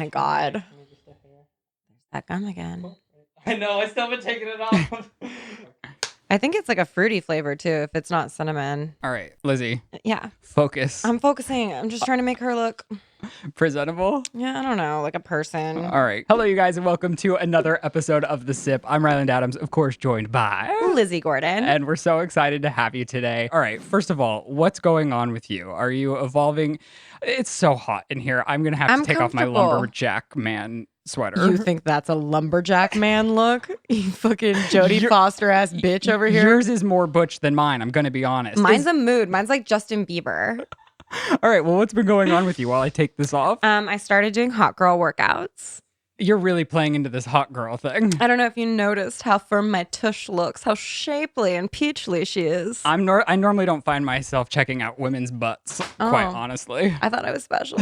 my God. That gum again. I know. I still haven't taken it off. I think it's like a fruity flavor too, if it's not cinnamon. All right, Lizzie. Yeah. Focus. I'm focusing. I'm just trying to make her look presentable. Yeah, I don't know, like a person. All right. Hello, you guys, and welcome to another episode of The Sip. I'm Ryland Adams, of course, joined by Lizzie Gordon. And we're so excited to have you today. All right. First of all, what's going on with you? Are you evolving? It's so hot in here. I'm going to have to take off my lumberjack man sweater. You think that's a lumberjack man look? You fucking Jodie Foster ass bitch over here. Yours is more butch than mine. I'm going to be honest. Mine's a mood. Mine's like Justin Bieber. All right. Well, what's been going on with you while I take this off? I started doing hot girl workouts. You're really playing into this hot girl thing. I don't know if you noticed how firm my tush looks, how shapely and peachly she is. I normally don't find myself checking out women's butts, quite honestly. I thought I was special.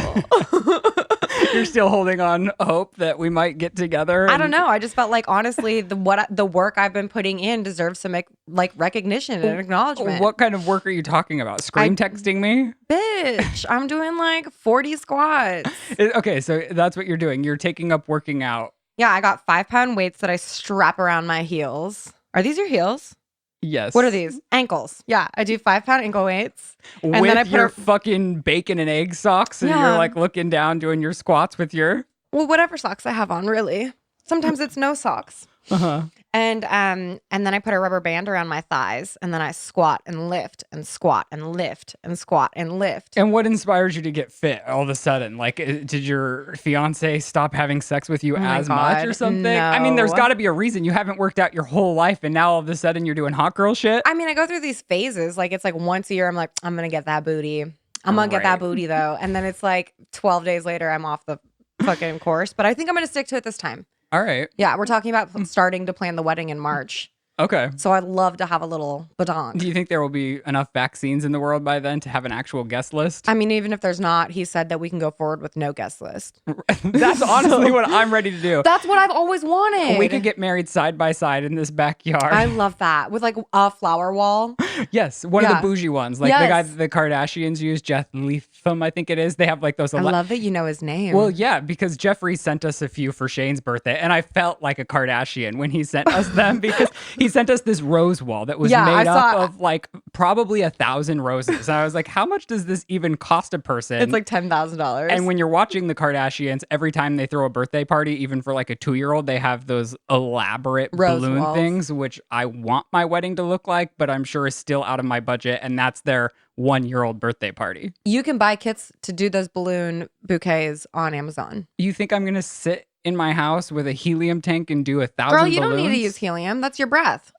You're still holding on hope that we might get together. I don't know. I just felt like, honestly, the work I've been putting in deserves some recognition and acknowledgement. What kind of work are you talking about? Screen texting me? Bitch, I'm doing like 40 squats. Okay, so that's what you're doing. You're taking up working out. Yeah, I got 5-pound weights that I strap around my heels. Are these your heels? Yes. What are these? Ankles. Yeah, I do 5-pound ankle weights. And with then I put your fucking bacon and egg socks, and you're like looking down doing your squats with your... Well, whatever socks I have on, really. Sometimes it's no socks. Uh-huh. And then I put a rubber band around my thighs, and then I squat and lift and squat and lift and squat and lift. And what inspires you to get fit all of a sudden? Like, did your fiance stop having sex with you much or something? No. I mean, there's got to be a reason. You haven't worked out your whole life, and now all of a sudden you're doing hot girl shit. I mean, I go through these phases. Like, it's like once a year, I'm like, I'm gonna get that booty. I'm gonna get that booty though. And then it's like 12 days later, I'm off the fucking course. But I think I'm gonna stick to it this time. All right. Yeah, we're talking about starting to plan the wedding in March. Okay. So I'd love to have a little badant. Do you think there will be enough vaccines in the world by then to have an actual guest list? I mean, even if there's not, he said that we can go forward with no guest list. That's honestly what I'm ready to do. That's what I've always wanted. We could get married side by side in this backyard. I love that. With like a flower wall. Yes. One of the bougie ones. Like the guy that the Kardashians use, Jeffree, I think it is. They have like those. I love that you know his name. Well, yeah, because Jeffree sent us a few for Shane's birthday. And I felt like a Kardashian when he sent us them because he sent us this rose wall that was made up of like probably 1,000 roses. And I was like, how much does this even cost a person? It's like $10,000. And when you're watching the Kardashians, every time they throw a birthday party, even for like a 2-year-old, they have those elaborate rose balloon walls. Things, which I want my wedding to look like, but I'm sure is still out of my budget. And that's their 1-year-old birthday party. You can buy kits to do those balloon bouquets on Amazon. You think I'm going to sit in my house with a helium tank and do 1,000 balloons? Girl, you don't need to use helium. That's your breath.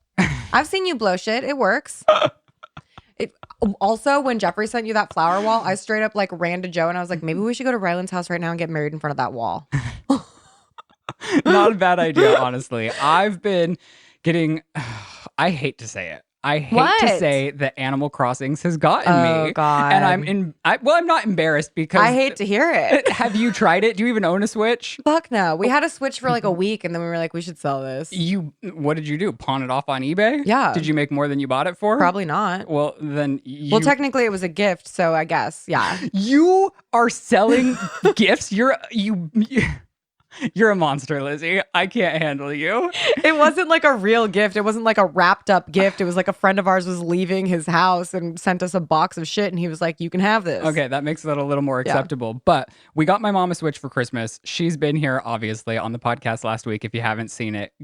I've seen you blow shit. It works. Also, when Jeffree sent you that flower wall, I straight up like ran to Joe and I was like, maybe we should go to Ryland's house right now and get married in front of that wall. Not a bad idea, honestly. I've been getting, I hate to say it. I hate to say that Animal Crossings has gotten me. Oh, God. And I'm not embarrassed because... I hate to hear it. Have you tried it? Do you even own a Switch? Fuck no. We had a Switch for like a week and then we were like, we should sell this. What did you do? Pawn it off on eBay? Yeah. Did you make more than you bought it for? Probably not. Well, then Well, technically it was a gift, so I guess, yeah. You are selling gifts? You're a monster, Lizzie. I can't handle you. It wasn't like a real gift. It wasn't like a wrapped up gift. It was like a friend of ours was leaving his house and sent us a box of shit. And he was like, you can have this. Okay, that makes it a little more acceptable. But we got my mom a Switch for Christmas. She's been here, obviously, on the podcast last week. If you haven't seen it,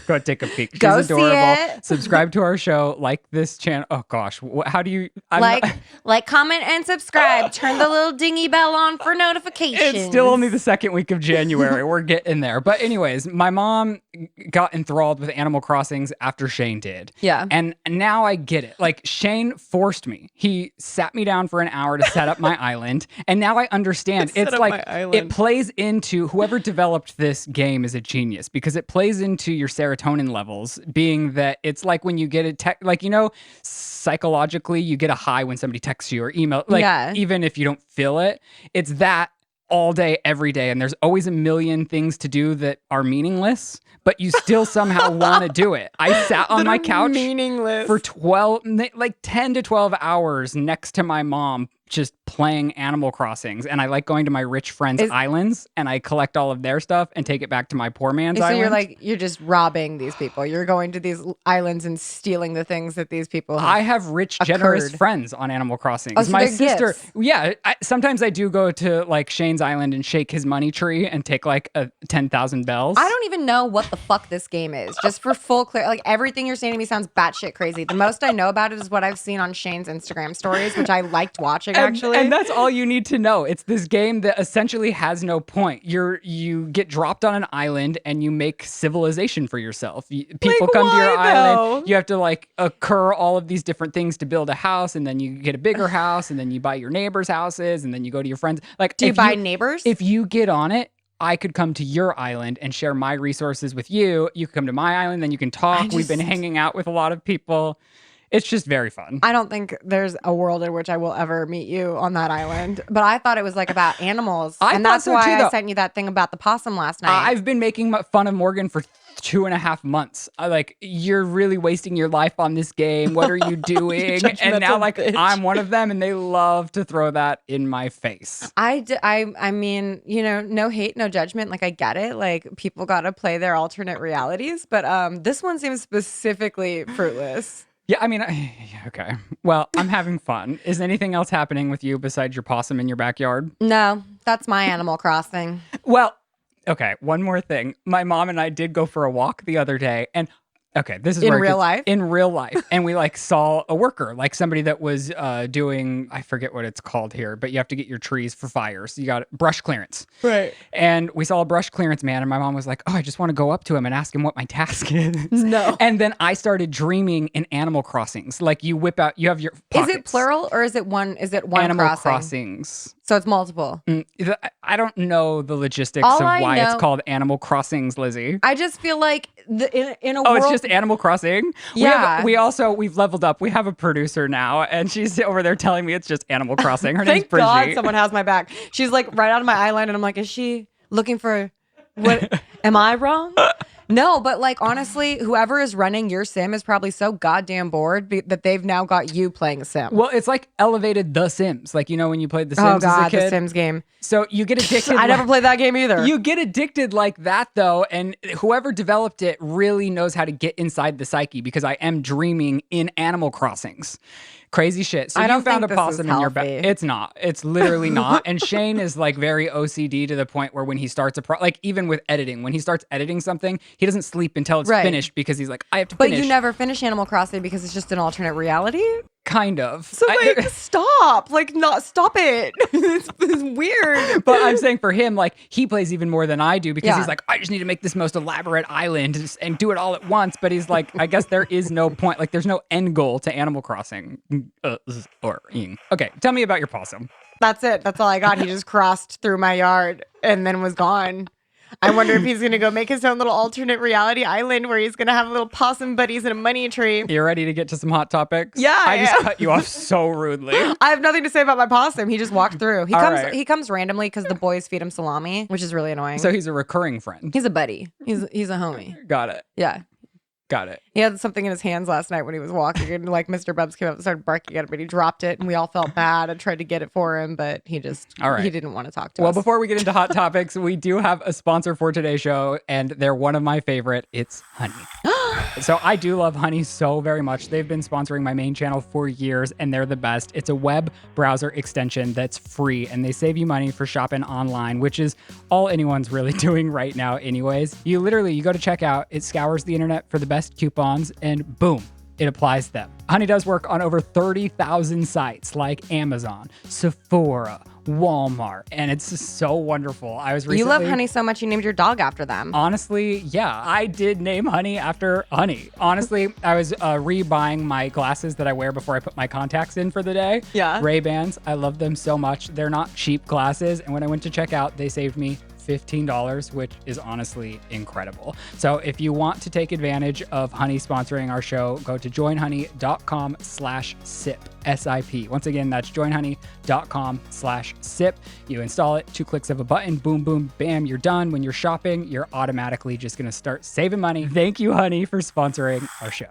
go take a peek. She's adorable. See it. Subscribe to our show. Like this channel. Oh, gosh. How do you... Like, comment, and subscribe. Turn the little dingy bell on for notifications. It's still only the second week of January. We're getting there. But anyways, my mom got enthralled with Animal Crossings after Shane did. Yeah. And now I get it. Like, Shane forced me. He sat me down for an hour to set up my island. And now I understand. It's like, it plays into, whoever developed this game is a genius because it plays into your serotonin levels, being that it's like when you get a psychologically, you get a high when somebody texts you or email, even if you don't feel it, it's that all day, every day. And there's always a million things to do that are meaningless, but you still somehow want to do it. I sat on my couch for 10 to 12 hours next to my mom just playing Animal Crossings, and I like going to my rich friends' islands, and I collect all of their stuff and take it back to my poor man's island. So you're just robbing these people. You're going to these islands and stealing the things that these people have. I have rich, generous friends on Animal Crossing. Oh, so my sister, gifts. yeah. Sometimes I do go to like Shane's island and shake his money tree and take like 10,000 bells. I don't even know what the fuck this game is. Just for full clear, like everything you're saying to me sounds batshit crazy. The most I know about it is what I've seen on Shane's Instagram stories, which I liked watching actually. And that's all you need to know. It's this game that essentially has no point. You get dropped on an island and you make civilization for yourself. People come to your island. You have to like occur all of these different things to build a house, and then you get a bigger house, and then you buy your neighbors' houses, and then you go to your friends. Like, do you buy neighbors? If you get on it, I could come to your island and share my resources with you. You could come to my island, then you can talk. We've been hanging out with a lot of people. It's just very fun. I don't think there's a world in which I will ever meet you on that island. But I thought it was like about animals. And that's why I sent you that thing about the possum last night. I've been making fun of Morgan for 2.5 months. You're really wasting your life on this game. What are you doing? And now I'm one of them, and they love to throw that in my face. I mean, no hate, no judgment. Like, I get it. Like, people got to play their alternate realities. But this one seems specifically fruitless. Yeah, I mean, okay. Well, I'm having fun. Is anything else happening with you besides your possum in your backyard? No, that's my Animal Crossing. Well, okay, one more thing. My mom and I did go for a walk the other day, and okay, this is in real life. In real life, and we saw a worker, like somebody that was doing, I forget what it's called here, but you have to get your trees for fires. You got brush clearance, right? And we saw a brush clearance man, and my mom was like, "Oh, I just want to go up to him and ask him what my task is." No, and then I started dreaming in Animal Crossings. Like you whip out, you have your pockets. Is it plural or is it one? Is it one Animal crossing? Crossings. So it's multiple. I don't know the logistics of why it's called Animal Crossings, Lizzie. I just feel like in a world... world... it's just Animal Crossing? Yeah. We've leveled up. We have a producer now, and she's over there telling me it's just Animal Crossing. Her name's Brigitte. Thank God someone has my back. She's like right out of my island, and I'm like, is she looking for... What? Am I wrong? No, but like honestly, whoever is running your sim is probably so goddamn bored that they've now got you playing a sim. Well, it's like elevated The Sims. Like, when you played The Sims as a kid? The Sims game. So you get addicted. I never played that game either. You get addicted like that though, and whoever developed it really knows how to get inside the psyche, because I am dreaming in Animal Crossings. Crazy shit. So you found a possum in your back. It's not. It's literally not. And Shane is like very OCD to the point where when he starts even with editing, when he starts editing something, he doesn't sleep until it's finished, because he's like, I have to finish. But you never finish Animal Crossing because it's just an alternate reality? Kind of. So stop. Stop it. It's weird. But I'm saying for him, he plays even more than I do, because he's like, I just need to make this most elaborate island and do it all at once. But he's like, I guess there is no point. There's no end goal to Animal Crossing. Okay, tell me about your possum. That's it. That's all I got. He just crossed through my yard and then was gone. I wonder if he's going to go make his own little alternate reality island where he's going to have little possum buddies and a money tree. You ready to get to some hot topics? Yeah. I just cut you off so rudely. I have nothing to say about my possum. He just walked through. He comes randomly because the boys feed him salami, which is really annoying. So he's a recurring friend. He's a buddy. He's a homie. Got it. Yeah. Got it. He had something in his hands last night when he was walking, and Mr. Bubs came up and started barking at him, but he dropped it, and we all felt bad and tried to get it for him, but he just he didn't want to talk to us. Well, before we get into hot topics, we do have a sponsor for today's show, and they're one of my favorite. It's Honey. So I do love Honey so very much. They've been sponsoring my main channel for years, and they're the best. It's a web browser extension that's free, and they save you money for shopping online, which is all anyone's really doing right now anyways. You go to checkout, it scours the internet for the best coupons, and boom, it applies them. Honey does work on over 30,000 sites like Amazon, Sephora, Walmart, and it's just so wonderful. You love Honey so much you named your dog after them. Honestly, yeah, I did name Honey after Honey. Honestly, I was rebuying my glasses that I wear before I put my contacts in for the day. Yeah. Ray-Bans, I love them so much. They're not cheap glasses, and when I went to check out, they saved me $15, which is honestly incredible. So if you want to take advantage of Honey sponsoring our show, go to joinhoney.com/sip, SIP. Once again, that's joinhoney.com/sip. You install it, 2 clicks of a button, boom, boom, bam, you're done. When you're shopping, you're automatically just going to start saving money. Thank you, Honey, for sponsoring our show.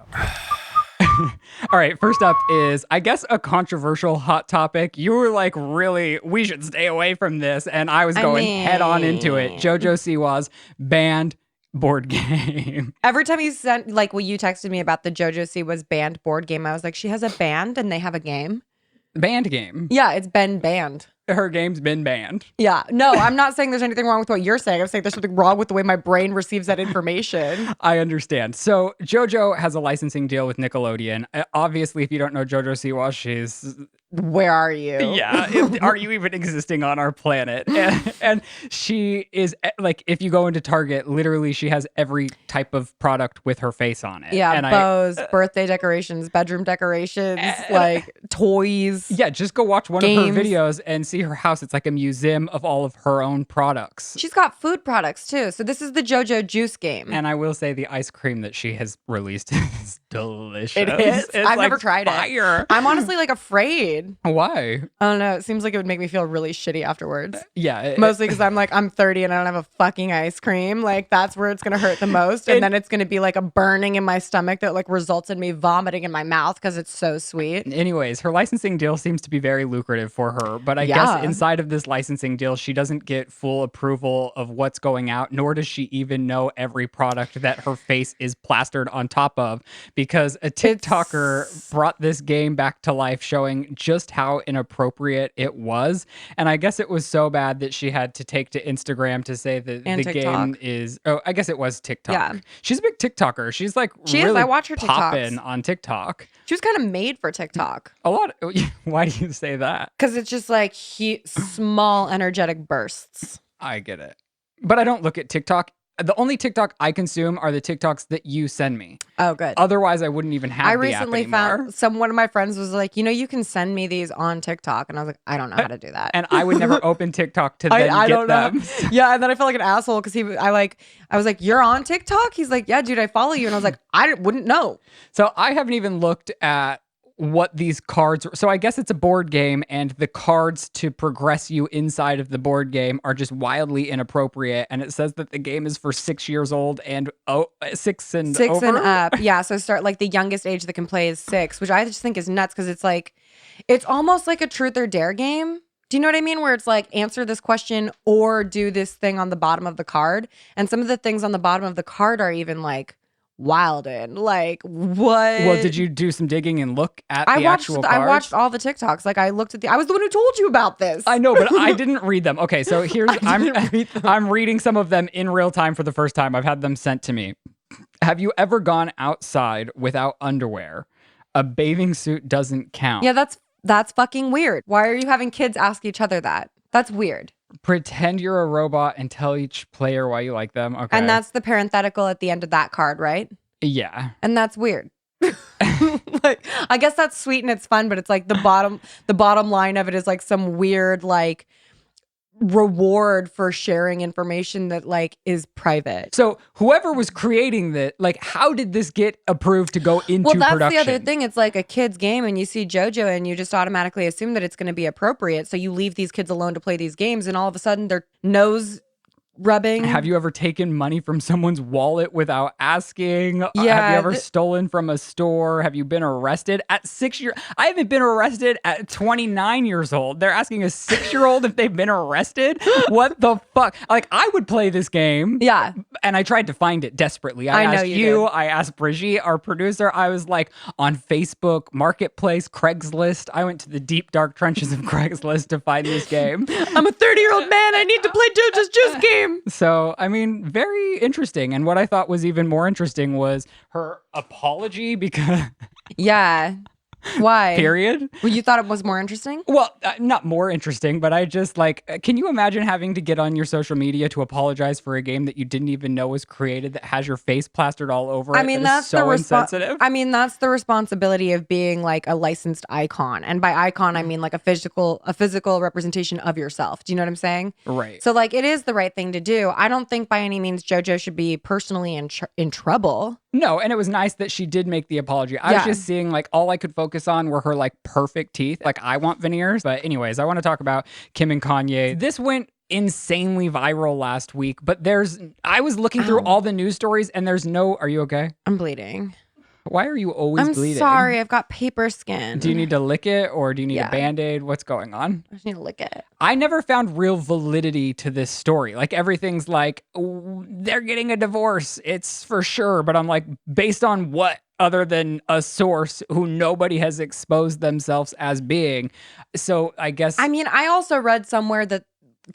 All right, first up is, I guess, a controversial hot topic. You were like, really, we should stay away from this. And I was going head on into it. Jojo Siwa's banned board game. Every time you sent, like, when you texted me about the Jojo Siwa's banned board game, I was like, she has a band and they have a game? Banned game? Yeah, it's been banned. Her game's been banned. Yeah. No, I'm not saying there's anything wrong with what you're saying. I'm saying there's something wrong with the way my brain receives that information. I understand. So Jojo has a licensing deal with Nickelodeon. Obviously, if you don't know Jojo Siwa, she's... Where are you? Yeah. Are you even existing on our planet? And she is, like, if you go into Target, literally she has every type of product with her face on it. Yeah, and bows, birthday decorations, bedroom decorations, like toys. Yeah, just go watch one games. of her videos and see her house. It's like a museum of all of her own products. She's got food products too. So this is the Jojo Juice game. And I will say the ice cream that she has released is delicious. It is? I've never tried fire. it. I'm honestly like afraid. Why? I don't know. It seems like it would make me feel really shitty afterwards. Yeah. Mostly because I'm like, I'm 30 and I don't have a fucking ice cream. Like, that's where it's going to hurt the most. And then it's going to be like a burning in my stomach that like results in me vomiting in my mouth because it's so sweet. Anyways, her licensing deal seems to be very lucrative for her. But I guess inside of this licensing deal, she doesn't get full approval of what's going out, nor does she even know every product that her face is plastered on top of, because a TikToker brought this game back to life, showing just how inappropriate it was. And I guess it was so bad that she had to take to Instagram to say that the game is, I guess it was TikTok. Yeah. She's a big TikToker. She's like really I watch her popping on TikTok. She was kind of made for TikTok. Why do you say that? Because it's just like small energetic bursts. I get it. But I don't look at TikTok. The only TikTok I consume are the TikToks that you send me. Oh, good. Otherwise, I wouldn't even have the app anymore. I recently found one of my friends was like, you can send me these on TikTok. And I was like, I don't know how to do that. And I would never open TikTok to then get them. Yeah, and then I felt like an asshole because I was like, you're on TikTok? He's like, yeah, dude, I follow you. And I was like, I wouldn't know. So I haven't even looked at what these cards, so I guess it's a board game, and the cards to progress you inside of the board game are just wildly inappropriate, and it says that the game is for 6 years old and 6 and up. Yeah, so start like the youngest age that can play is 6, which I just think is nuts because it's like, it's almost like a truth or dare game. Do you know what I mean? Where it's like, answer this question or do this thing on the bottom of the card, and some of the things on the bottom of the card are even like Wilde and like what? Well, did you do some digging and look at the actual cards? I watched all the TikToks. Like I looked at I was the one who told you about this. I know, but I didn't read them. Okay, so here's I'm reading some of them in real time for the first time. I've had them sent to me. Have you ever gone outside without underwear? A bathing suit doesn't count. Yeah, that's fucking weird. Why are you having kids ask each other that? That's weird. Pretend you're a robot and tell each player why you like them. Okay. And that's the parenthetical at the end of that card, right? Yeah. And that's weird. Like, I guess that's sweet and it's fun, but it's like the bottom line of it is like some weird like reward for sharing information that like is private. So whoever was creating that, like, how did this get approved to go into production? Well, that's the other thing. It's like a kid's game and you see Jojo and you just automatically assume that it's going to be appropriate. So you leave these kids alone to play these games and all of a sudden their nose rubbing. Have you ever taken money from someone's wallet without asking? Yeah. Have you ever stolen from a store? Have you been arrested at 6 years? I haven't been arrested at 29 years old. They're asking a 6-year-old if they've been arrested? What the fuck? Like, I would play this game. Yeah. And I tried to find it desperately. I asked you, I asked Brigitte, our producer. I was like on Facebook, Marketplace, Craigslist. I went to the deep, dark trenches of Craigslist to find this game. I'm a 30-year-old man. I need to play Jojo's Juice game. So, I mean, very interesting. And what I thought was even more interesting was her apology because... Yeah. Why? Period. Well, you thought it was more interesting? Well, not more interesting, but I just like, can you imagine having to get on your social media to apologize for a game that you didn't even know was created that has your face plastered all over it? I mean, that's so insensitive. I mean, that's the responsibility of being like a licensed icon. And by icon, I mean like a physical representation of yourself. Do you know what I'm saying? Right. So like, it is the right thing to do. I don't think by any means Jojo should be personally in trouble. No, and it was nice that she did make the apology. I was just seeing like all I could focus on were her like perfect teeth. Like I want veneers. But anyways, I want to talk about Kim and Kanye. This went insanely viral last week, but I was looking through all the news stories and there's no, are you okay? I'm bleeding. Why are you always bleeding? I'm sorry. I've got paper skin. Do you need to lick it or do you need a Band-Aid? What's going on? I just need to lick it. I never found real validity to this story. Like everything's like, they're getting a divorce. It's for sure. But I'm like, based on what? Other than a source who nobody has exposed themselves as being. So I guess. I mean, I also read somewhere that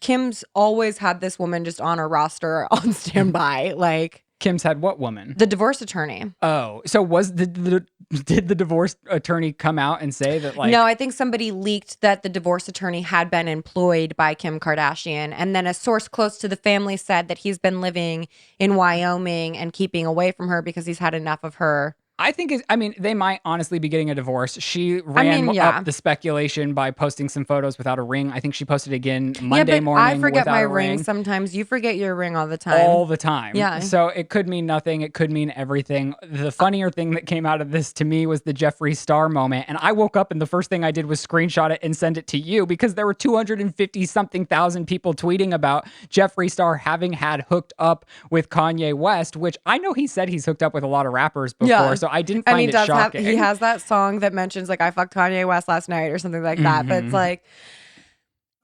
Kim's always had this woman just on her roster on standby. Like, Kim's had what woman? The divorce attorney. Oh, so did the divorce attorney come out and say that, like... No, I think somebody leaked that the divorce attorney had been employed by Kim Kardashian. And then a source close to the family said that he's been living in Wyoming and keeping away from her because he's had enough of her. I think, they might honestly be getting a divorce. She ran up the speculation by posting some photos without a ring. I think she posted again Monday morning I forget my ring sometimes. You forget your ring all the time. All the time. Yeah. So it could mean nothing. It could mean everything. The funnier thing that came out of this to me was the Jeffree Star moment. And I woke up and the first thing I did was screenshot it and send it to you because there were 250-something thousand people tweeting about Jeffree Star having had hooked up with Kanye West, which I know he said he's hooked up with a lot of rappers before. Yeah. So I didn't find it shocking. He has that song that mentions like I fucked Kanye West last night or something like that. But it's like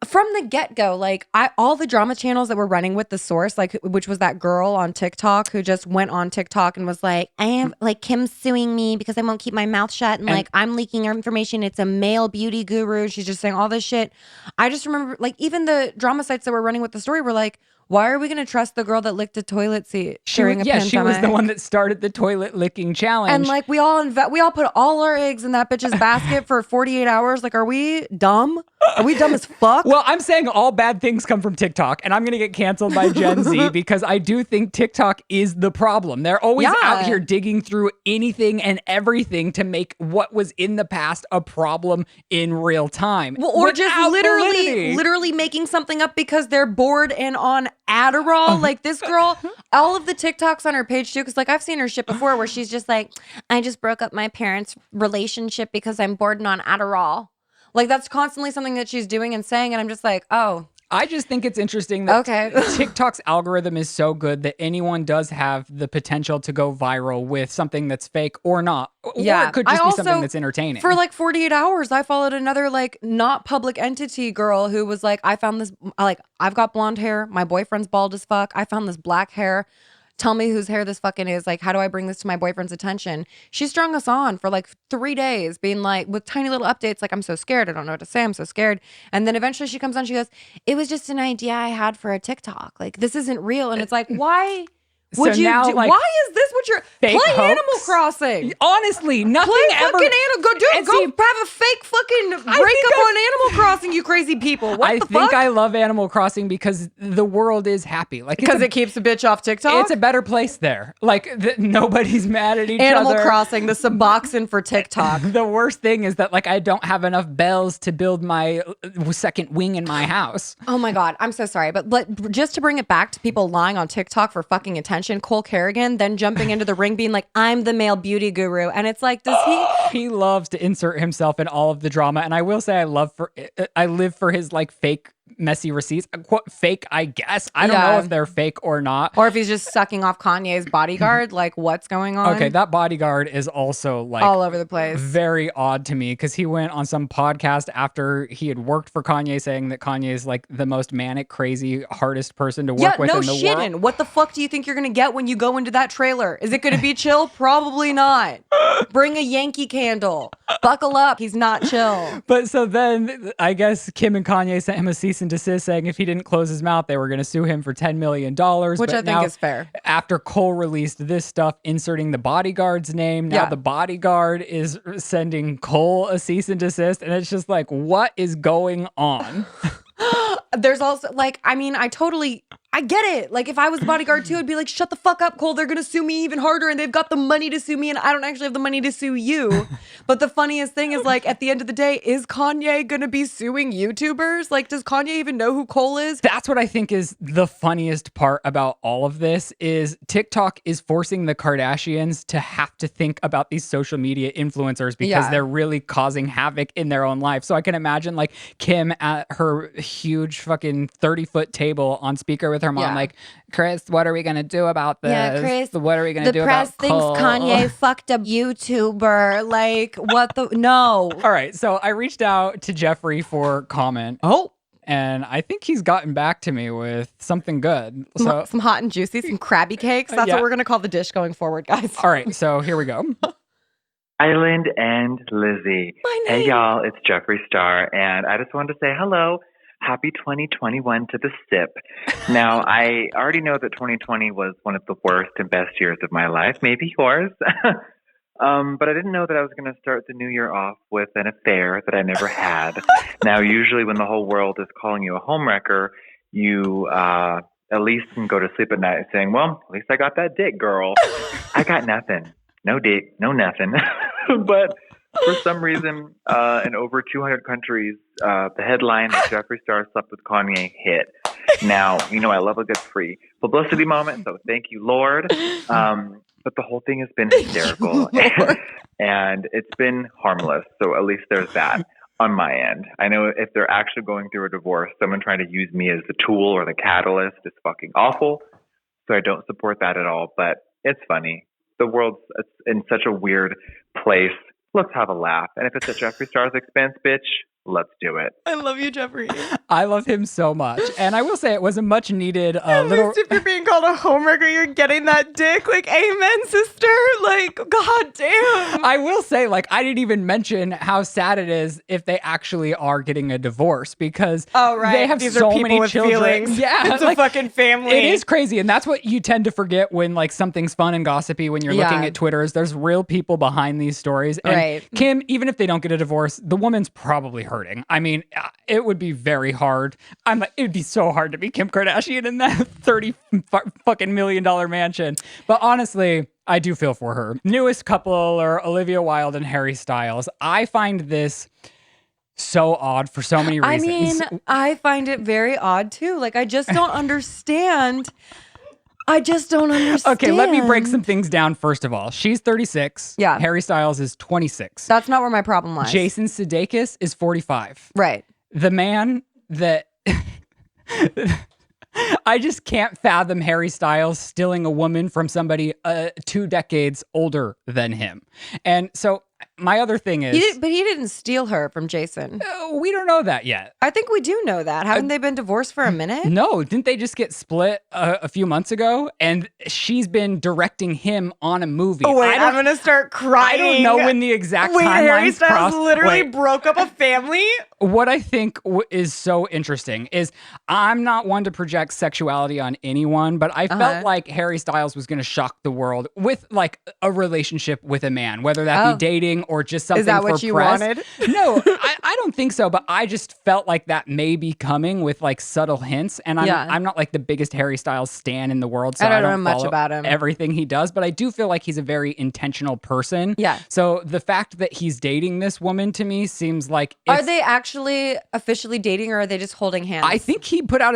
from the get-go, like all the drama channels that were running with the source, like which was that girl on TikTok who just went on TikTok and was like, I am like Kim's suing me because I won't keep my mouth shut and like I'm leaking her information. It's a male beauty guru. She's just saying all this shit. I just remember like even the drama sites that were running with the story were like, why are we going to trust the girl that licked a toilet seat during a pandemic? She was the one that started the toilet licking challenge. And like we all put all our eggs in that bitch's basket for 48 hours. Like, are we dumb? Are we dumb as fuck? Well, I'm saying all bad things come from TikTok, and I'm going to get canceled by Gen Z because I do think TikTok is the problem. They're always out here digging through anything and everything to make what was in the past a problem in real time. Well, or just literally making something up because they're bored and on Adderall. Like this girl, all of the TikToks on her page too, because like I've seen her shit before where she's just like, I just broke up my parents' relationship because I'm bored and on Adderall. Like that's constantly something that she's doing and saying, and I'm just like, oh. I just think it's interesting that TikTok's algorithm is so good that anyone does have the potential to go viral with something that's fake or not. Yeah. Or it could just be something that's entertaining. For like 48 hours, I followed another like not public entity girl who was like, I found this, like I've got blonde hair. My boyfriend's bald as fuck. I found this black hair. Tell me whose hair this fucking is. Like, how do I bring this to my boyfriend's attention? She strung us on for like 3 days being like, with tiny little updates, like, I'm so scared. I don't know what to say. I'm so scared. And then eventually she comes on, she goes, it was just an idea I had for a TikTok. Like, this isn't real. And it's like, why? Why is this what you're play hoax? Animal Crossing? Honestly, nothing play ever. Fucking go have a fake fucking breakup on Animal Crossing, you crazy people. What the fuck? I love Animal Crossing because the world is happy. Like because it keeps a bitch off TikTok. It's a better place there. Like nobody's mad at each other. Animal Crossing, the Suboxone for TikTok. The worst thing is that like I don't have enough bells to build my second wing in my house. Oh my god, I'm so sorry, but just to bring it back to people lying on TikTok for fucking attention. Cole Kerrigan then jumping into the ring being like, I'm the male beauty guru. And it's like, does he loves to insert himself in all of the drama. And I will say I live for his like fake messy receipts. Fake, I guess. I don't know if they're fake or not. Or if he's just sucking off Kanye's bodyguard. Like, what's going on? Okay, that bodyguard is also like all over the place. Very odd to me because he went on some podcast after he had worked for Kanye saying that Kanye is like the most manic, crazy, hardest person to work with in the world. What the fuck do you think you're going to get when you go into that trailer? Is it going to be chill? Probably not. Bring a Yankee candle. Buckle up. He's not chill. But so then I guess Kim and Kanye sent him a cease and desist saying if he didn't close his mouth, they were going to sue him for $10 million. Which I think is fair. After Cole released this stuff, inserting the bodyguard's name, now the bodyguard is sending Cole a cease and desist. And it's just like, what is going on? There's also like, I mean, I get it. Like if I was the bodyguard too, I'd be like, shut the fuck up, Cole. They're going to sue me even harder and they've got the money to sue me and I don't actually have the money to sue you. But the funniest thing is like at the end of the day, is Kanye going to be suing YouTubers? Like does Kanye even know who Cole is? That's what I think is the funniest part about all of this is TikTok is forcing the Kardashians to have to think about these social media influencers because they're really causing havoc in their own life. So I can imagine like Kim at her huge fucking 30-foot table on speaker with with her mom, like, Chris, what are we going to do about this? Yeah, Chris, what are we going to do about The press thinks Kanye fucked a YouTuber. Like, what the? No. All right. So I reached out to Jeffree for comment. Oh. And I think he's gotten back to me with something good. So some hot and juicy, some Krabby Cakes. That's what we're going to call the dish going forward, guys. All right. So here we go. Ryland and Lizze. Hey, y'all. It's Jeffree Star. And I just wanted to say hello. Happy 2021 to the SIP. Now, I already know that 2020 was one of the worst and best years of my life. Maybe yours. But I didn't know that I was going to start the new year off with an affair that I never had. Now, usually when the whole world is calling you a homewrecker, you at least can go to sleep at night saying, well, at least I got that dick, girl. I got nothing. No dick, no nothing. But for some reason, in over 200 countries, the headline that Jeffree Star slept with Kanye hit. Now, you know I love a good free publicity moment, so thank you, Lord. But the whole thing has been hysterical and it's been harmless. So at least there's that on my end. I know if they're actually going through a divorce, someone trying to use me as the tool or the catalyst is fucking awful. So I don't support that at all, but it's funny. The world's in such a weird place. Let's have a laugh. And if it's at Jeffree Star's expense, bitch, let's do it. I love you, Jeffree. I love him so much. And I will say it was a much needed At least if you're being called a homewrecker, you're getting that dick. Like, amen, sister. Like, god damn. I will say, like, I didn't even mention how sad it is if they actually are getting a divorce because they have These so are people many with children. Feelings. Yeah. It's a fucking family. It is crazy. And that's what you tend to forget when, like, something's fun and gossipy when you're looking at Twitter is there's real people behind these stories. And Kim, even if they don't get a divorce, the woman's probably hurting. I mean, it would be very hard. I'm like, it would be so hard to be Kim Kardashian in that $30 fucking million mansion. But honestly, I do feel for her. Newest couple are Olivia Wilde and Harry Styles. I find this so odd for so many reasons. I mean, I find it very odd too. Like, I just don't understand. I just don't understand. Okay, let me break some things down first of all. She's 36. Yeah. Harry Styles is 26. That's not where my problem lies. Jason Sudeikis is 45. Right. The man that... I just can't fathom Harry Styles stealing a woman from somebody 2 decades older than him. And so my other thing is... But he didn't steal her from Jason. We don't know that yet. I think we do know that. Haven't they been divorced for a minute? No, didn't they just get split a few months ago? And she's been directing him on a movie. Oh, wait, I'm going to start crying. I don't know when the exact timeline Harry Styles literally broke up a family? What I think is so interesting is I'm not one to project sexuality on anyone, but I felt like Harry Styles was going to shock the world with like a relationship with a man, whether that be dating or just something. Is that what you wanted? No, I don't think so, but I just felt like that may be coming with like subtle hints. And I'm not like the biggest Harry Styles stan in the world, so I don't know much about him. Everything he does, but I do feel like he's a very intentional person. Yeah. So the fact that he's dating this woman to me seems like are they actually officially dating or are they just holding hands? I think he put out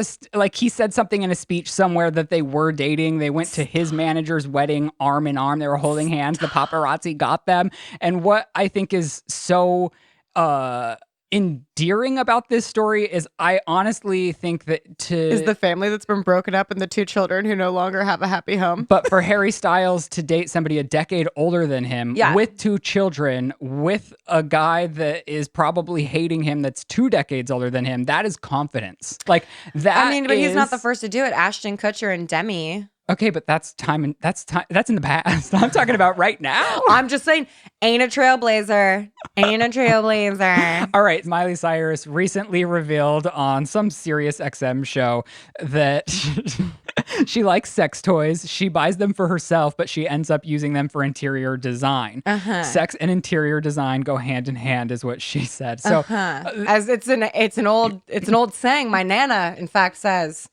he said something in a speech somewhere that they were dating. They went to his manager's wedding arm in arm. They were holding hands. The paparazzi got them. And what I think is so endearing about this story is I honestly think that is the family that's been broken up and the 2 children who no longer have a happy home. But for Harry Styles to date somebody a decade older than him with 2 children, with a guy that is probably hating him that's 2 decades older than him, that is confidence. Like that. I mean, but he's not the first to do it. Ashton Kutcher and Demi. Okay, but that's in the past. I'm talking about right now. I'm just saying, ain't a trailblazer. Ain't a trailblazer. All right, Miley Cyrus recently revealed on some Sirius XM show that she likes sex toys. She buys them for herself, but she ends up using them for interior design. Sex and interior design go hand in hand, is what she said. So, as it's an old saying. My nana, in fact, says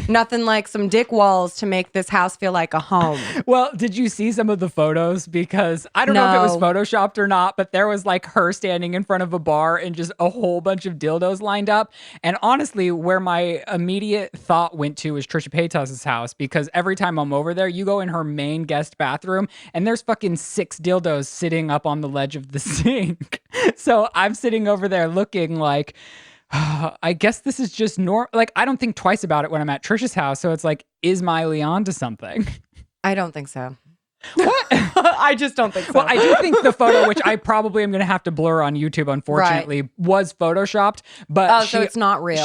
nothing like some dick walls to make this house feel like a home. Well, did you see some of the photos? Because I don't know if it was photoshopped or not, but there was like her standing in front of a bar and just a whole bunch of dildos lined up. And honestly, where my immediate thought went to is Trisha Paytas's house, because every time I'm over there, you go in her main guest bathroom and there's fucking 6 dildos sitting up on the ledge of the sink. So I'm sitting over there looking like, I guess this is just like, I don't think twice about it when I'm at Trisha's house. So it's like, is Miley on to something? I don't think so. What? I just don't think so. Well, I do think the photo, which I probably am going to have to blur on YouTube, unfortunately, was photoshopped. But so it's not real.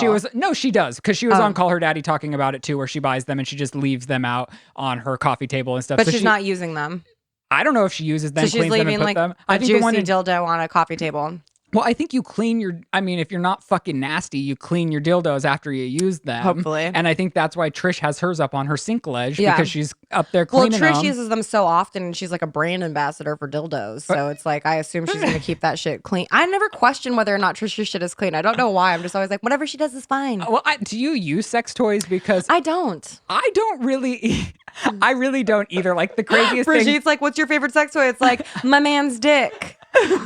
She does, because she was on Call Her Daddy talking about it too, where she buys them and she just leaves them out on her coffee table and stuff. But she's not using them. I don't know if she uses them. So she's leaving like them. a juicy dildo on a coffee table. Well, I think you clean if you're not fucking nasty, you clean your dildos after you use them. Hopefully. And I think that's why Trish has hers up on her sink ledge, because she's up there cleaning them. Well, Trish uses them so often, and she's like a brand ambassador for dildos. So it's like, I assume she's going to keep that shit clean. I never question whether or not Trish's shit is clean. I don't know why. I'm just always like, whatever she does is fine. Well, do you use sex toys? Because I don't. I don't really... I really don't either. Like, the craziest thing... Brigitte's like, what's your favorite sex toy? It's like, my man's dick.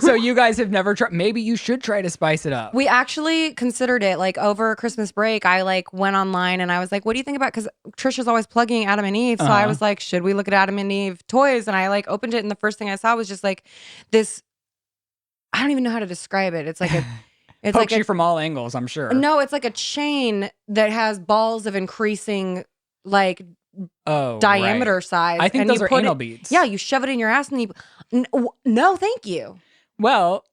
So you guys have never tried... Maybe you should try to spice it up. We actually considered it. Like, over Christmas break, I like went online and I was like, what do you think about... Because Trisha's always plugging Adam and Eve. So I was like, should we look at Adam and Eve toys? And I like opened it, and the first thing I saw was just like this... I don't even know how to describe it. It's like a... It's Pokes like you from all angles, I'm sure. No, it's like a chain that has balls of increasing like diameter size. I think those are anal beads. Yeah, you shove it in your ass and you... No, thank you. Well,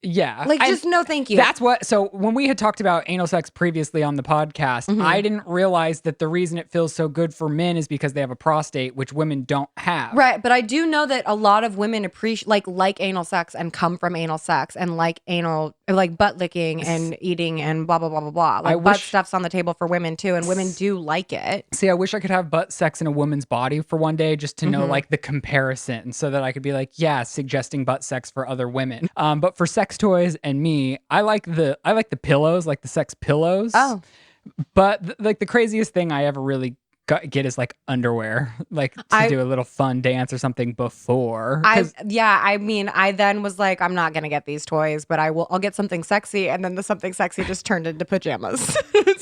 yeah. Like, just no thank you. That's what... So when we had talked about anal sex previously on the podcast, I didn't realize that the reason it feels so good for men is because they have a prostate, which women don't have. Right, but I do know that a lot of women appreciate like anal sex and come from anal sex and like butt licking and eating and blah blah blah blah blah. Like, butt stuff's on the table for women too, and women do like it. See, I wish I could have butt sex in a woman's body for one day, just to know like the comparison, so that I could be like, yeah, suggesting butt sex for other women. But for sex toys and me, I like the pillows, like the sex pillows. Oh, but like the craziest thing I ever really get is like underwear, like to do a little fun dance or something before. I then was like, I'm not gonna get these toys, but I'll get something sexy, and then the something sexy just turned into pajamas.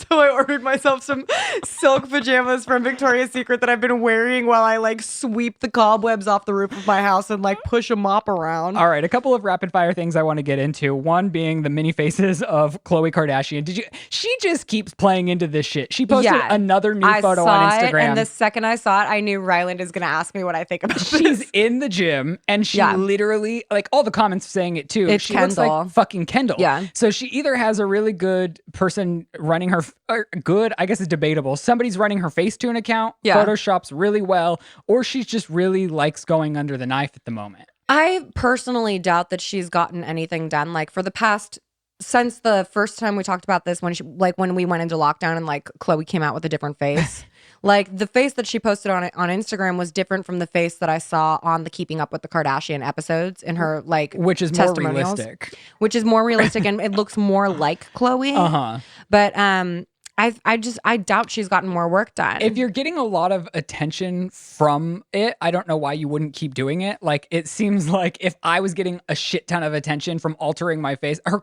So I ordered myself some silk pajamas from Victoria's Secret that I've been wearing while I like sweep the cobwebs off the roof of my house and like push a mop around. All right, a couple of rapid fire things I want to get into. One being the mini faces of Khloe Kardashian. She just keeps playing into this shit. She posted another new photo on Instagram. And the second I saw it, I knew Ryland is going to ask me what I think about this. She's in the gym, and she literally, like, all the comments saying it too. She looks like fucking Kendall. Yeah. So she either has a really good person running her, or good, I guess it's debatable. Somebody's running her Facetune account, photoshops really well, or she just really likes going under the knife at the moment. I personally doubt that she's gotten anything done. Like, for the past... Since the first time we talked about this, when we went into lockdown and like Khloe came out with a different face, like the face that she posted on Instagram was different from the face that I saw on the Keeping Up with the Kardashian episodes in her like which is more realistic, and it looks more like Khloe. But I doubt she's gotten more work done. If you're getting a lot of attention from it, I don't know why you wouldn't keep doing it. Like, it seems like if I was getting a shit ton of attention from altering my face, her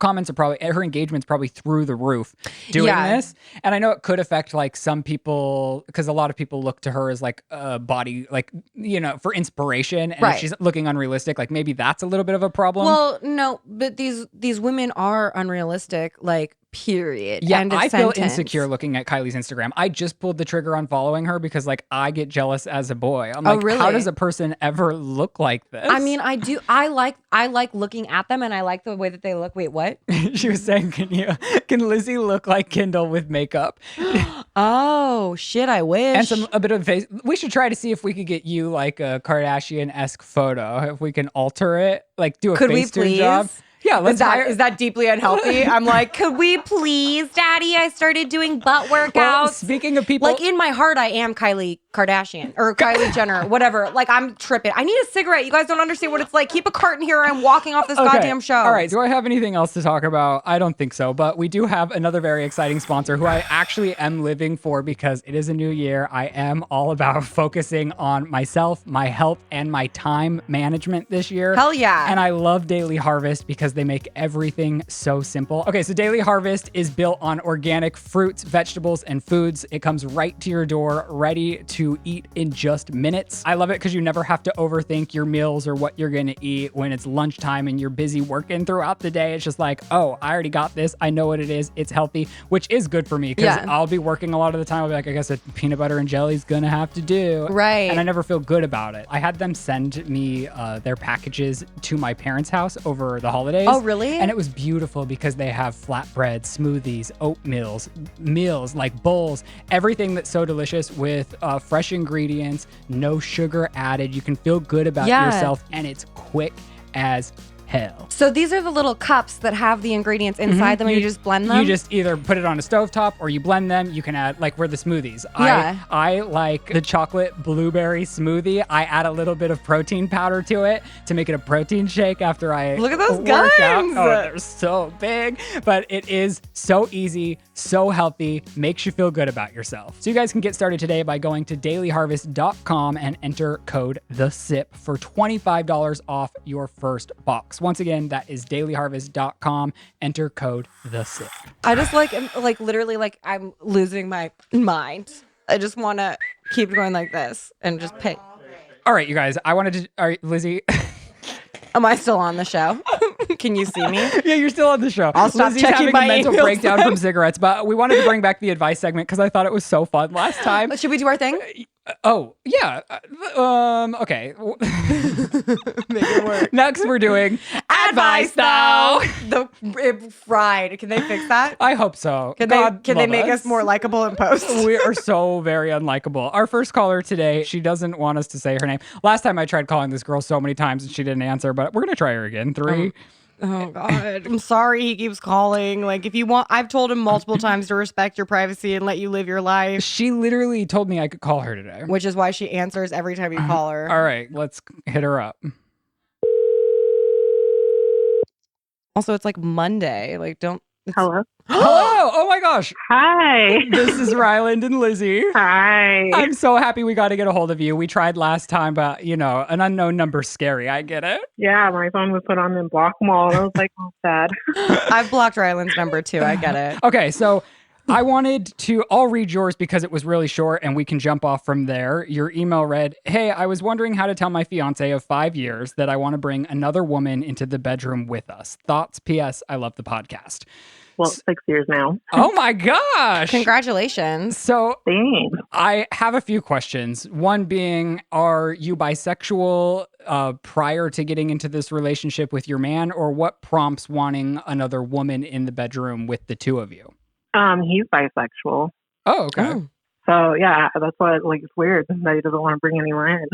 engagement's probably through the roof doing this. And I know it could affect like some people, because a lot of people look to her as like a body, like, you know, for inspiration. And if she's looking unrealistic, like maybe that's a little bit of a problem. Well, no, but these women are unrealistic, like, period. Yeah, I feel insecure looking at Kylie's Instagram. I just pulled the trigger on following her because like I get jealous as a boy. I'm like, really? How does a person ever look like this? I mean, I do. I like looking at them, and I like the way that they look. Wait, what? She was saying, can Lizze look like Kendall with makeup? Oh shit! I wish. And a bit of face. We should try to see if we could get you like a Kardashian-esque photo. If we can alter it, like do a Facetune job. Yeah, is that deeply unhealthy? I'm like, could we please, Daddy? I started doing butt workouts. Well, speaking of people, like in my heart, I am Kylie Kardashian or Kylie Jenner, whatever. Like, I'm tripping. I need a cigarette. You guys don't understand what it's like. Keep a carton here. I'm walking off this goddamn show. All right. Do I have anything else to talk about? I don't think so. But we do have another very exciting sponsor who I actually am living for because it is a new year. I am all about focusing on myself, my health, and my time management this year. Hell yeah. And I love Daily Harvest because they make everything so simple. Okay, so Daily Harvest is built on organic fruits, vegetables, and foods. It comes right to your door, ready to to eat in just minutes. I love it because you never have to overthink your meals or what you're going to eat when it's lunchtime and you're busy working throughout the day. It's just like, oh, I already got this. I know what it is. It's healthy, which is good for me because I'll be working a lot of the time. I'll be like, I guess a peanut butter and jelly is going to have to do. Right. And I never feel good about it. I had them send me their packages to my parents' house over the holidays. Oh, really? And it was beautiful because they have flatbread, smoothies, oatmeals, meals, like bowls, everything that's so delicious with fresh ingredients, no sugar added. You can feel good about yourself, and it's quick as hell. So these are the little cups that have the ingredients inside them and you just blend them? You just either put it on a stovetop or you blend them. You can add, like, where the smoothies. Yeah. I like the chocolate blueberry smoothie. I add a little bit of protein powder to it to make it a protein shake after I Look at those work guns. out. Oh, they're so big. But it is so easy, so healthy, makes you feel good about yourself. So you guys can get started today by going to dailyharvest.com and enter code THESIP for $25 off your first box. Once again, that is dailyharvest.com. Enter code THESIP. I just like literally like I'm losing my mind. I just want to keep going like this and just pay. All right, you guys, I wanted to, all right, Lizzie. Am I still on the show? Can you see me? Yeah, you're still on the show. I'll stop Lizzie's checking having my a mental emails breakdown then. from cigarettes, but we wanted to bring back the advice segment because I thought it was so fun last time. Should we do our thing? Oh, yeah. Okay. Make it work. Next, we're doing advice now. The it fried. Can they fix that? I hope so. Can God they love make us more likable in post? We are so very unlikable. Our first caller today, she doesn't want us to say her name. Last time I tried calling this girl so many times and she didn't answer, but we're going to try her again. 3. Oh God. I'm sorry he keeps calling. Like if you want, I've told him multiple times to respect your privacy and let you live your life. She literally told me I could call her today. Which is why she answers every time you call her. All right, let's hit her up. Also, it's like Monday. Like Hello. Hello. Oh my gosh. Hi. This is Ryland and Lizzie. Hi. I'm so happy we got to get a hold of you. We tried last time, but you know, an unknown number's scary. I get it. Yeah, my phone was put on and block them all. And I was like, oh, sad. I've blocked Ryland's number too. I get it. Okay, so I wanted to, I'll read yours because it was really short and we can jump off from there. Your email read, hey, I was wondering how to tell my fiance of 5 years that I want to bring another woman into the bedroom with us. Thoughts? P.S. I love the podcast. Well, 6 years now. Oh my gosh. Congratulations. So Thanks. I have a few questions. One being, are you bisexual prior to getting into this relationship with your man, or what prompts wanting another woman in the bedroom with the two of you? He's bisexual. Oh, okay. Oh. So yeah, that's why it's weird that he doesn't want to bring anyone in.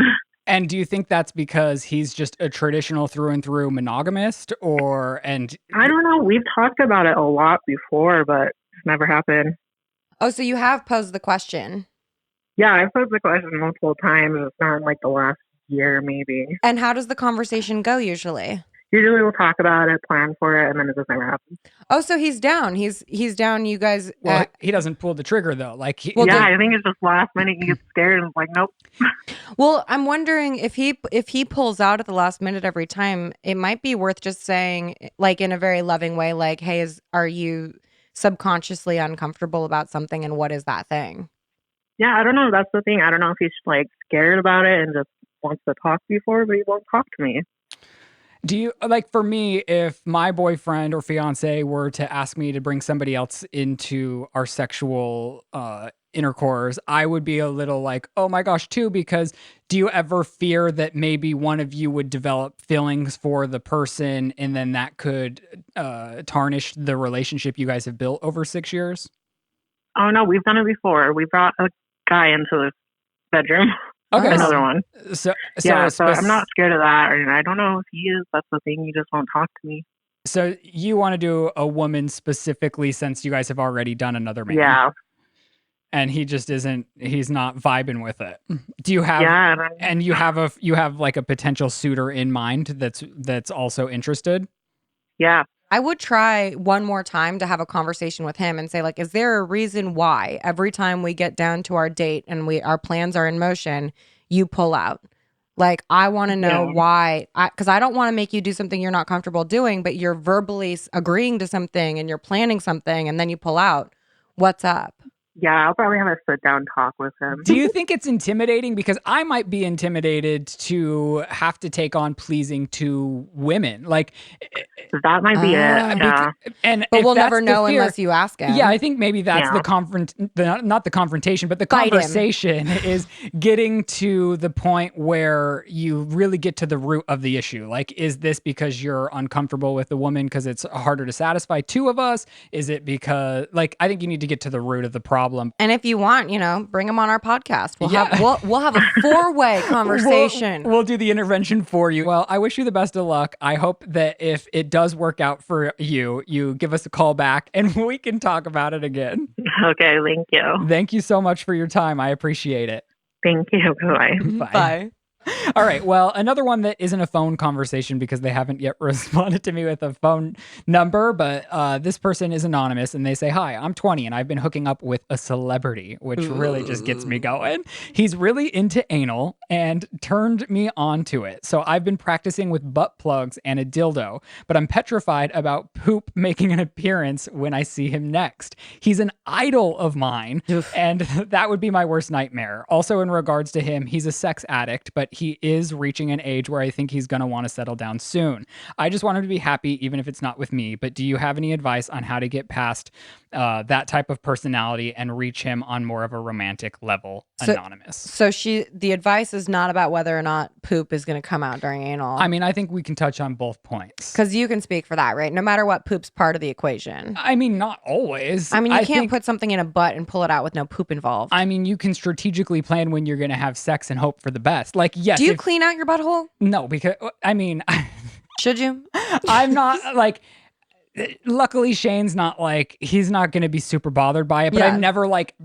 And do you think that's because he's just a traditional through and through monogamist, and I don't know. We've talked about it a lot before, but it's never happened. Oh, so you have posed the question. Yeah, I've posed the question multiple times. It's not in like the last year, maybe. And how does the conversation go usually? Usually we'll talk about it, plan for it, and then it just never happens. Oh, so he's down. He's down. You guys. well, he doesn't pull the trigger though. Like, I think it's just last minute. He gets scared and is like, nope. Well, I'm wondering if he pulls out at the last minute every time, it might be worth just saying, like in a very loving way, like, hey, are you subconsciously uncomfortable about something, and what is that thing? Yeah, I don't know. That's the thing. I don't know if he's like scared about it and just wants to talk before, but he won't talk to me. Do you, like, for me, if my boyfriend or fiance were to ask me to bring somebody else into our sexual intercourse, I would be a little like, oh my gosh, too, because do you ever fear that maybe one of you would develop feelings for the person and then that could tarnish the relationship you guys have built over 6 years? Oh, no, we've done it before. We brought a guy into the bedroom. Okay. Another one. So I'm not scared of that. And I don't know if he is. That's the thing. He just won't talk to me. So you want to do a woman specifically since you guys have already done another man? Yeah. And he just isn't, he's not vibing with it. Do you have, and you have like a potential suitor in mind that's also interested? Yeah. I would try one more time to have a conversation with him and say, like, is there a reason why every time we get down to our date and our plans are in motion, you pull out? Like, I want to know why, because I don't want to make you do something you're not comfortable doing, but you're verbally agreeing to something and you're planning something and then you pull out. What's up? Yeah, I'll probably have a sit-down talk with him. Do you think it's intimidating? Because I might be intimidated to have to take on pleasing to women. Like that might be it. Yeah. But we'll never know unless you ask him. Yeah, I think maybe that's not the confrontation, but the conversation is getting to the point where you really get to the root of the issue. Like, is this because you're uncomfortable with the woman because it's harder to satisfy two of us? Is it because, like, I think you need to get to the root of the problem. And if you want, bring him on our podcast. We'll have a 4-way conversation. We'll do the intervention for you. Well, I wish you the best of luck. I hope that if it does work out for you, you give us a call back and we can talk about it again. Okay, thank you. Thank you so much for your time. I appreciate it. Thank you. Bye. Bye. All right. Well, another one that isn't a phone conversation because they haven't yet responded to me with a phone number, but this person is anonymous and they say, "Hi, I'm 20 and I've been hooking up with a celebrity," which really just gets me going. "He's really into anal and turned me on to it. So I've been practicing with butt plugs and a dildo, but I'm petrified about poop making an appearance when I see him next. He's an idol of mine and that would be my worst nightmare. Also, in regards to him, he's a sex addict, but he is reaching an age where I think he's going to want to settle down soon. I just want him to be happy, even if it's not with me. But do you have any advice on how to get past that type of personality and reach him on more of a romantic level?" Anonymous. So the advice is not about whether or not poop is going to come out during anal. I mean, I think we can touch on both points. Because you can speak for that, right? No matter what, poop's part of the equation. I mean, not always. I mean, you can't put something in a butt and pull it out with no poop involved. I mean, you can strategically plan when you're going to have sex and hope for the best. Like, yes. Do you clean out your butthole? No, because, I mean... Should you? I'm not, like... Luckily, Shane's not like, he's not going to be super bothered by it, but I've never like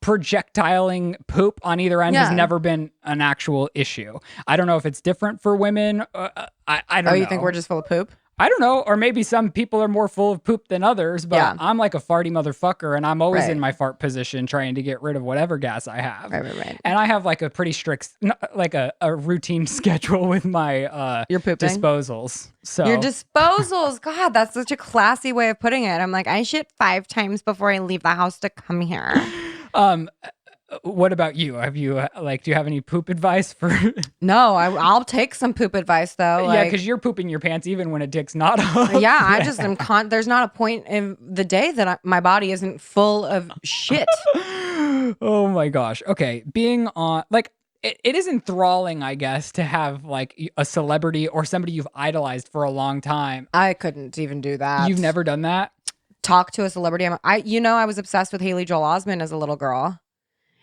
projectiling poop on either end has never been an actual issue. I don't know if it's different for women. I don't know. Oh, you think we're just full of poop? I don't know. Or maybe some people are more full of poop than others, but I'm like a farty motherfucker and I'm always in my fart position trying to get rid of whatever gas I have. Right. And I have like a pretty strict, like a routine schedule with my your pooping disposals. So your disposals, God, that's such a classy way of putting it. I'm like, I shit 5 times before I leave the house to come here. What about you? Have you do you have any poop advice for? No, I'll take some poop advice though. Yeah, because you're pooping your pants even when a dick's not up. Yeah, I just am. There's not a point in the day that my body isn't full of shit. Oh my gosh. Okay, being on it is enthralling, I guess, to have like a celebrity or somebody you've idolized for a long time. I couldn't even do that. You've never done that? Talk to a celebrity. I was obsessed with Haley Joel Osment as a little girl.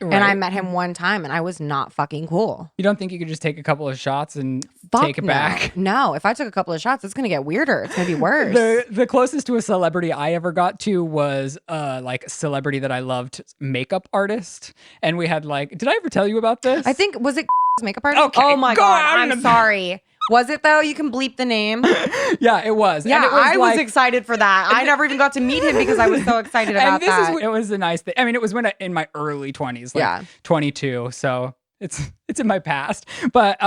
Right. And I met him one time and I was not fucking cool. You don't think you could just take a couple of shots and take it back? No, if I took a couple of shots, it's going to get weirder. It's going to be worse. The closest to a celebrity I ever got to was like a celebrity that I loved, makeup artist. And we had did I ever tell you about this? I think, was it makeup artist? Okay, oh my God, I'm sorry. Was it though? You can bleep the name. Yeah, it was. Yeah, and it was I was excited for that. I never even got to meet him because I was so excited about that. It was a nice thing. I mean, it was in my early 20s, 22. So it's in my past. But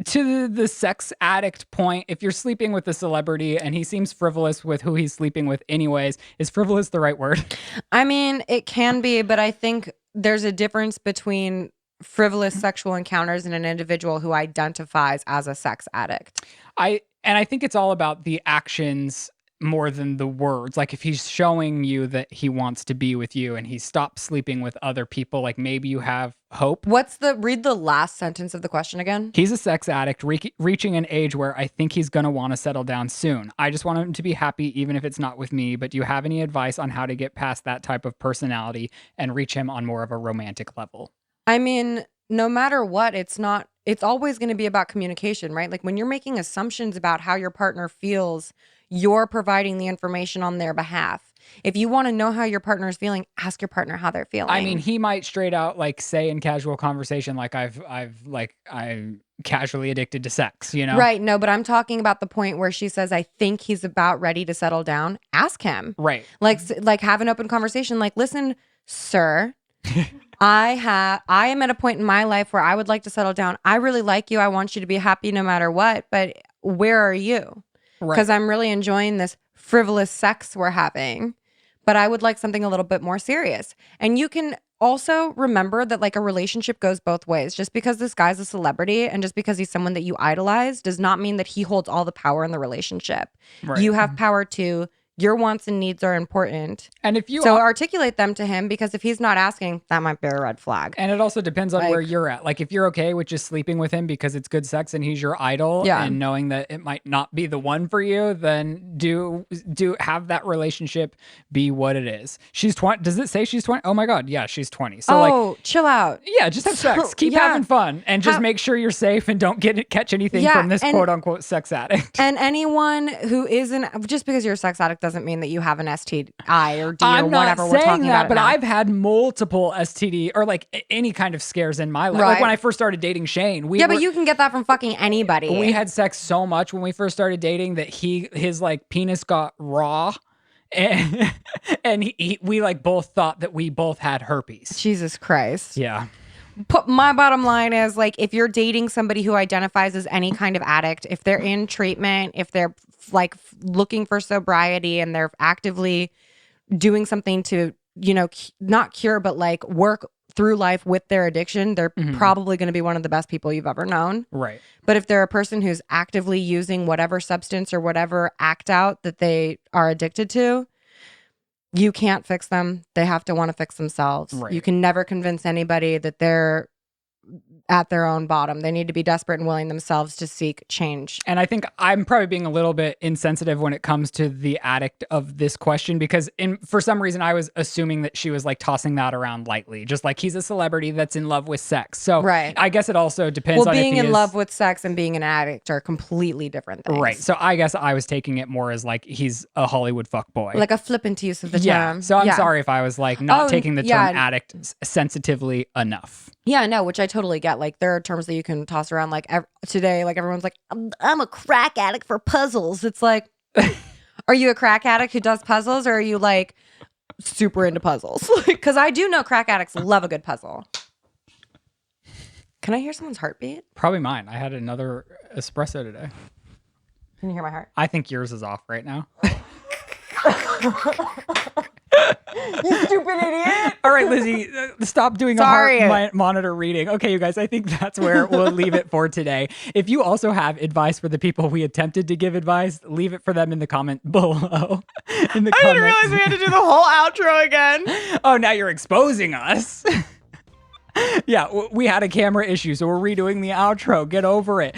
to the sex addict point, if you're sleeping with a celebrity and he seems frivolous with who he's sleeping with anyways, is frivolous the right word? I mean, it can be, but I think there's a difference between frivolous sexual encounters and an individual who identifies as a sex addict. I think it's all about the actions more than the words. Like if he's showing you that he wants to be with you and he stops sleeping with other people, like maybe you have hope. Read the last sentence of the question again. He's a sex addict reaching an age where I think he's going to want to settle down soon. I just want him to be happy even if it's not with me, but do you have any advice on how to get past that type of personality and reach him on more of a romantic level? I mean, no matter what, it's always going to be about communication, right? Like when you're making assumptions about how your partner feels, you're providing the information on their behalf. If you want to know how your partner is feeling, ask your partner how they're feeling. I mean, he might straight out say in casual conversation, I'm casually addicted to sex, you know? Right. No, but I'm talking about the point where she says, I think he's about ready to settle down. Ask him. Right. Like have an open conversation. Like, listen, sir, I am at a point in my life where I would like to settle down. I really like you. I want you to be happy no matter what, but where are you? Because I'm really enjoying this frivolous sex we're having. but I would like something a little bit more serious. And you can also remember that like a relationship goes both ways. Just because this guy's a celebrity and just because he's someone that you idolize does not mean that he holds all the power in the relationship. Right. You have power too. Your wants and needs are important. And if you articulate them to him, because if he's not asking, that might be a red flag. And it also depends on where you're at. Like if you're okay with just sleeping with him because it's good sex and he's your idol and knowing that it might not be the one for you, then do have that relationship be what it is. She's 20. Does it say she's 20? Oh my God. Yeah, she's 20. So chill out. Yeah, just have sex. Keep having fun and just make sure you're safe and don't catch anything from this quote unquote sex addict. And anyone who isn't, just because you're a sex addict doesn't mean that you have an STI or D or whatever we're talking about. But I've had multiple STD or like any kind of scares in my life. Right. Like when I first started dating Shane, but you can get that from fucking anybody. We had sex so much when we first started dating that his like penis got raw. And we like both thought that we both had herpes. Jesus Christ. Yeah. My bottom line is like, if you're dating somebody who identifies as any kind of addict, if they're in treatment, if they're like looking for sobriety and they're actively doing something to, not cure, but like work through life with their addiction, they're probably going to be one of the best people you've ever known. Right. But if they're a person who's actively using whatever substance or whatever act out that they are addicted to, you can't fix them. They have to want to fix themselves. Right. You can never convince anybody that they're at their own bottom. They need to be desperate and willing themselves to seek change. And I think I'm probably being a little bit insensitive when it comes to the addict of this question, because for some reason I was assuming that she was like tossing that around lightly, just like he's a celebrity that's in love with sex. So I guess it also depends on being if in love with sex and being an addict are completely different things. Right. So I guess I was taking it more as like he's a Hollywood fuckboy. Like a flippant use of the term. So I'm sorry if I was like not taking the term addict sensitively enough. Yeah, no, which I totally get. Like, there are terms that you can toss around. Like, today, like, everyone's like, I'm a crack addict for puzzles. It's like, are you a crack addict who does puzzles, or are you, like, super into puzzles? Because I do know crack addicts love a good puzzle. Can I hear someone's heartbeat? Probably mine. I had another espresso today. Can you hear my heart? I think yours is off right now. You stupid idiot. All right, Lizzie, stop doing a heart monitor reading. Okay, you guys, I think that's where we'll leave it for today. If you also have advice for the people we attempted to give advice, leave it for them in the comment below. I didn't realize we had to do the whole outro again. Oh, now you're exposing us. Yeah, we had a camera issue, so we're redoing the outro. Get over it.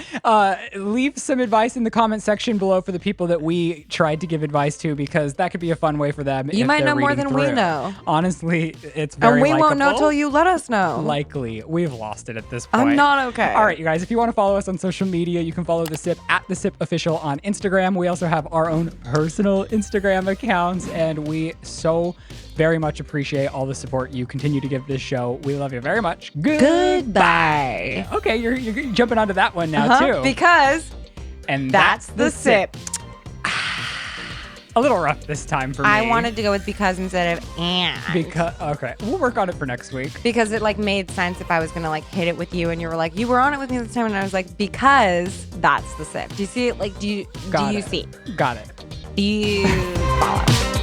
Leave some advice in the comment section below for the people that we tried to give advice to, because that could be a fun way for them. You might know more than we know. Honestly, it's very likable. And we won't know till you let us know. Likely. We've lost it at this point. I'm not okay. All right, you guys, if you want to follow us on social media, you can follow The Sip at The Sip Official on Instagram. We also have our own personal Instagram accounts, and we so very much appreciate all the support you continue to give this show. We love you very much. Goodbye. Okay, you're jumping onto that one now too. Because that's the sip. A little rough this time for me. I wanted to go with because instead of and. Okay, we'll work on it for next week. Because it like made sense if I was gonna like hit it with you and you were like, you were on it with me this time, and I was like, because that's the sip. Do you see it? Like, do you see? Got it. Do you follow?